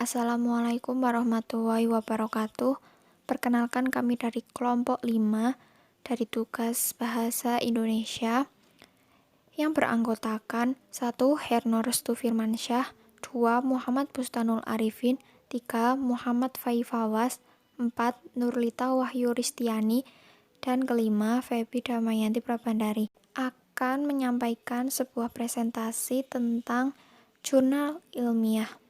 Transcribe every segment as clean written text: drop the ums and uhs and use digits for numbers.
Assalamualaikum warahmatullahi wabarakatuh. Perkenalkan kami dari kelompok 5 dari tugas Bahasa Indonesia yang beranggotakan 1. Herno Restu Firmansyah, 2. Muhammad Bustanul Arifin, 3. Muhammad Faifawas, 4. Nurlita Wahyu Ristiani, dan kelima Febi Damayanti Prabandari akan menyampaikan sebuah presentasi tentang jurnal ilmiah.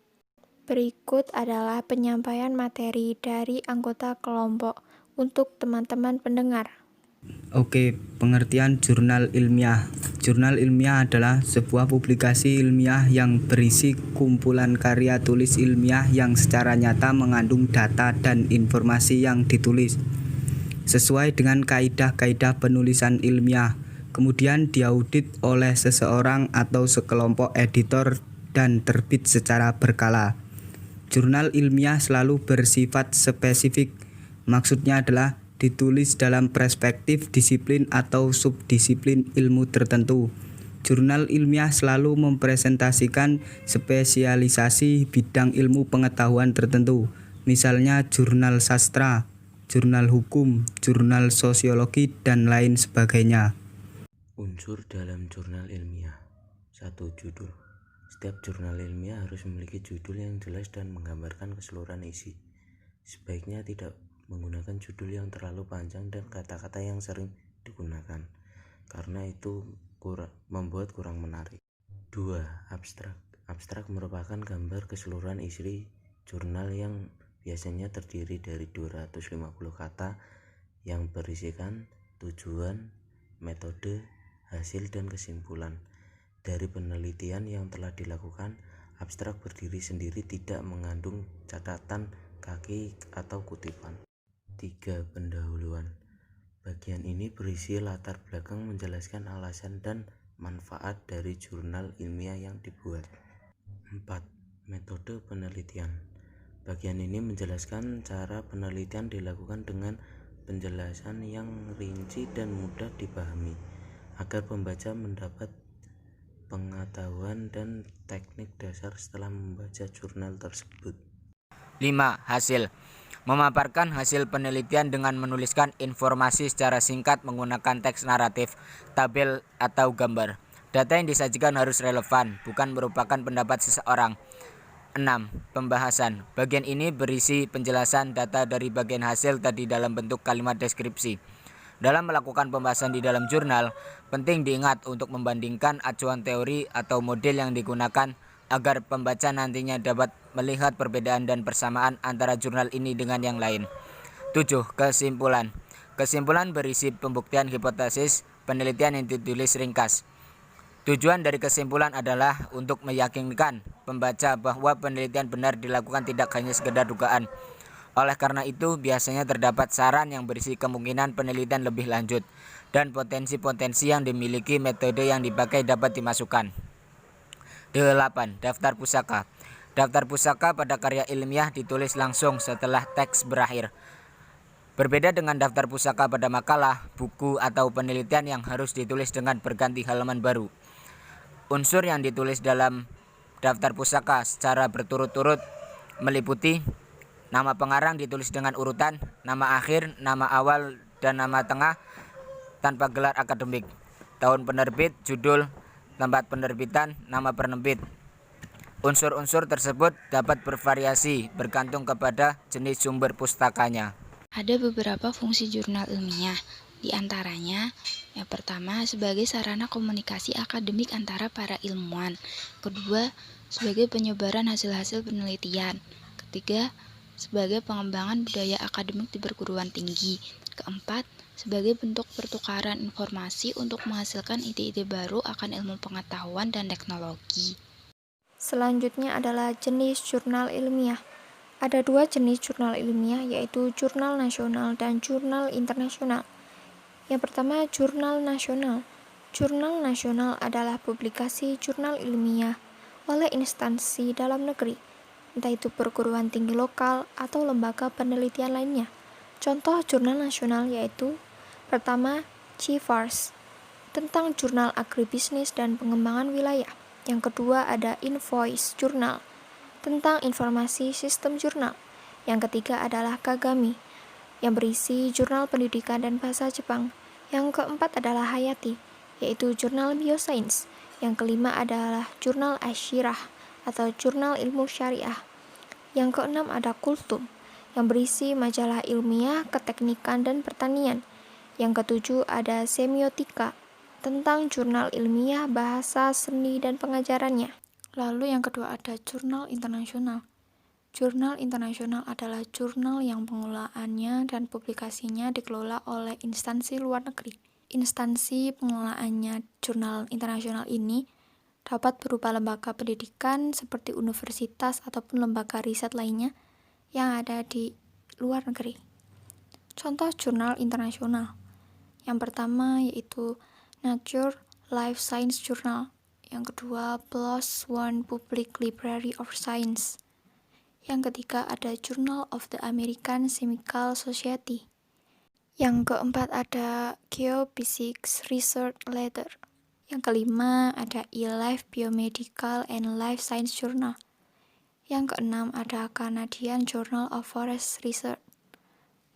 Berikut adalah penyampaian materi dari anggota kelompok untuk teman-teman pendengar. Oke, pengertian jurnal ilmiah. Jurnal ilmiah adalah sebuah publikasi ilmiah yang berisi kumpulan karya tulis ilmiah yang secara nyata mengandung data dan informasi yang ditulis sesuai dengan kaidah-kaidah penulisan ilmiah, kemudian diaudit oleh seseorang atau sekelompok editor dan terbit secara berkala. Jurnal ilmiah selalu bersifat spesifik, maksudnya adalah ditulis dalam perspektif disiplin atau subdisiplin ilmu tertentu. Jurnal ilmiah selalu mempresentasikan spesialisasi bidang ilmu pengetahuan tertentu, misalnya jurnal sastra, jurnal hukum, jurnal sosiologi, dan lain sebagainya. Unsur dalam jurnal ilmiah. 1. Judul. Setiap jurnal ilmiah harus memiliki judul yang jelas dan menggambarkan keseluruhan isi. Sebaiknya tidak menggunakan judul yang terlalu panjang dan kata-kata yang sering digunakan, karena itu membuat kurang menarik. 2. Abstrak. Abstrak merupakan gambar keseluruhan isi jurnal yang biasanya terdiri dari 250 kata yang berisikan tujuan, metode, hasil, dan kesimpulan. Dari penelitian yang telah dilakukan, abstrak berdiri sendiri, tidak mengandung catatan kaki atau kutipan. 3. Pendahuluan. Bagian ini berisi latar belakang menjelaskan alasan dan manfaat dari jurnal ilmiah yang dibuat. 4. Metode penelitian. Bagian ini menjelaskan cara penelitian dilakukan dengan penjelasan yang rinci dan mudah dipahami, agar pembaca mendapat pengetahuan dan teknik dasar setelah membaca jurnal tersebut. 5. Hasil. Memaparkan hasil penelitian dengan menuliskan informasi secara singkat menggunakan teks naratif, tabel, atau gambar. Data yang disajikan harus relevan, bukan merupakan pendapat seseorang. 6. Pembahasan. Bagian ini berisi penjelasan data dari bagian hasil tadi dalam bentuk kalimat deskripsi. Dalam melakukan pembahasan di dalam jurnal, penting diingat untuk membandingkan acuan teori atau model yang digunakan agar pembaca nantinya dapat melihat perbedaan dan persamaan antara jurnal ini dengan yang lain. 7. Kesimpulan. Kesimpulan berisi pembuktian hipotesis penelitian yang ditulis ringkas. Tujuan dari kesimpulan adalah untuk meyakinkan pembaca bahwa penelitian benar dilakukan, tidak hanya sekedar dugaan. Oleh karena itu, biasanya terdapat saran yang berisi kemungkinan penelitian lebih lanjut dan potensi-potensi yang dimiliki metode yang dipakai dapat dimasukkan. 8. Daftar pusaka. Daftar pusaka pada karya ilmiah ditulis langsung setelah teks berakhir. Berbeda dengan daftar pusaka pada makalah, buku, atau penelitian yang harus ditulis dengan berganti halaman baru. Unsur yang ditulis dalam daftar pusaka secara berturut-turut meliputi nama pengarang ditulis dengan urutan, nama akhir, nama awal, dan nama tengah tanpa gelar akademik, tahun penerbit, judul, tempat penerbitan, nama penerbit. Unsur-unsur tersebut dapat bervariasi bergantung kepada jenis sumber pustakanya. Ada beberapa fungsi jurnal ilmiah, di antaranya yang pertama sebagai sarana komunikasi akademik antara para ilmuwan, kedua sebagai penyebaran hasil-hasil penelitian, ketiga sebagai pengembangan budaya akademik di perguruan tinggi, keempat sebagai bentuk pertukaran informasi untuk menghasilkan ide-ide baru akan ilmu pengetahuan dan teknologi. Selanjutnya adalah jenis jurnal ilmiah. Ada 2 jenis jurnal ilmiah, yaitu jurnal nasional dan jurnal internasional. Yang pertama, jurnal nasional. Jurnal nasional adalah publikasi jurnal ilmiah oleh instansi dalam negeri, entah itu perguruan tinggi lokal atau lembaga penelitian lainnya. Contoh jurnal nasional yaitu pertama, GFARS tentang jurnal agribisnis dan pengembangan wilayah. Yang kedua ada Invoice Journal tentang informasi sistem jurnal. Yang ketiga adalah Kagami, yang berisi jurnal pendidikan dan bahasa Jepang. Yang keempat adalah Hayati, yaitu jurnal biosains. Yang kelima adalah jurnal Asyirah atau jurnal ilmu syariah. Yang keenam ada Kultum, yang berisi majalah ilmiah, keteknikan, dan pertanian. Yang ketujuh ada Semiotika, tentang jurnal ilmiah, bahasa, seni, dan pengajarannya. Lalu yang kedua ada jurnal internasional. Jurnal internasional adalah jurnal yang pengelolaannya dan publikasinya dikelola oleh instansi luar negeri. Instansi pengelolaannya jurnal internasional ini dapat berupa lembaga pendidikan seperti universitas ataupun lembaga riset lainnya yang ada di luar negeri. Contoh jurnal internasional. Yang pertama yaitu Nature Life Science Journal. Yang kedua PLOS ONE Public Library of Science. Yang ketiga ada Journal of the American Chemical Society. Yang keempat ada Geophysics Research Letter. Yang kelima ada eLife Biomedical and Life Science Journal. Yang keenam ada Canadian Journal of Forest Research.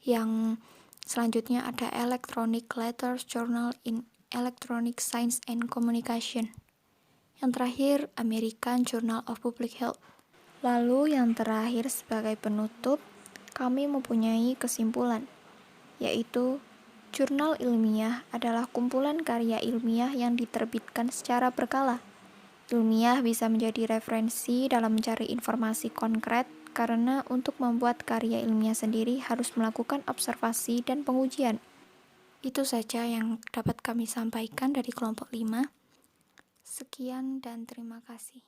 Yang selanjutnya ada Electronic Letters Journal in Electronic Science and Communication. Yang terakhir American Journal of Public Health. Lalu yang terakhir sebagai penutup, kami mempunyai kesimpulan, yaitu jurnal ilmiah adalah kumpulan karya ilmiah yang diterbitkan secara berkala. Ilmiah bisa menjadi referensi dalam mencari informasi konkret karena untuk membuat karya ilmiah sendiri harus melakukan observasi dan pengujian. Itu saja yang dapat kami sampaikan dari kelompok 5. Sekian dan terima kasih.